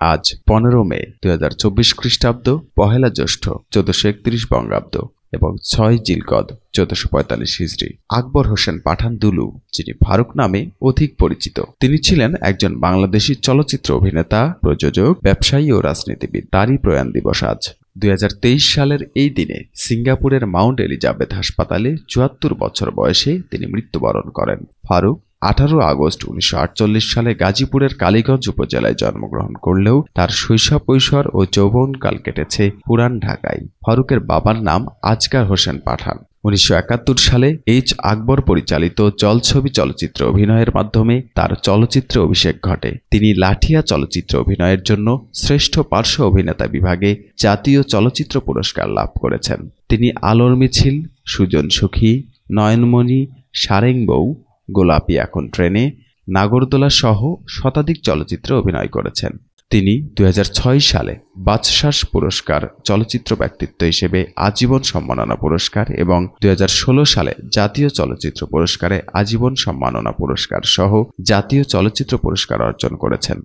আজ 15 মে 2024 খ্রিস্টাব্দ, পহেলা জ্যৈষ্ঠ 1431 বঙ্গাব্দ এবং 6 জিলকদ 1445 হিজরি। আকবর হোসেন পাঠান দুলু, যিনি ফারুক নামে অধিক পরিচিত, তিনি ছিলেন একজন বাংলাদেশী চলচ্চিত্র অভিনেতা, প্রযোজক, ব্যবসায়ী ও রাজনীতিবিদ। তারই প্রয়াণ দিবস আজ। 2023 সালের এই দিনে সিঙ্গাপুরের মাউন্ট এলিজাবেথ হাসপাতালে 74 বছর বয়সে তিনি মৃত্যুবরণ করেন। ফারুক 18 আগস্ট 1948 সালে গাজীপুরের কালীগঞ্জ উপজেলায় জন্মগ্রহণ করলেও তার শৈশব, কৈশোর ও যৌবনকাল কেটেছে পুরান ঢাকায়। ফারুকের বাবার নাম আজগার হোসেন পাঠান। 1971 সালে এইচ আকবর পরিচালিত জলছবি চলচ্চিত্রে অভিনয়ের মাধ্যমে তার চলচ্চিত্রে অভিষেক ঘটে। তিনি লাঠিয়া চলচ্চিত্রে অভিনয়ের জন্য শ্রেষ্ঠ পার্শ্ব অভিনেতা বিভাগে জাতীয় চলচ্চিত্র পুরস্কার লাভ করেছেন। তিনি আলোর মিছিল, সুজন সুখী, নয়নমণি, সারেং বউ, গোলাপি এখন ট্রেনে, নাগরদোলা সহ শতাধিক চলচ্চিত্রে অভিনয় করেছেন। তিনি 2006 সালে বাচসাস পুরস্কার, চলচ্চিত্র ব্যক্তিত্ব হিসেবে আজীবন সম্মাননা পুরস্কার এবং 2016 সালে জাতীয় চলচ্চিত্র পুরস্কারে আজীবন সম্মাননা পুরস্কার সহ জাতীয় চলচ্চিত্র পুরস্কার অর্জন করেছেন।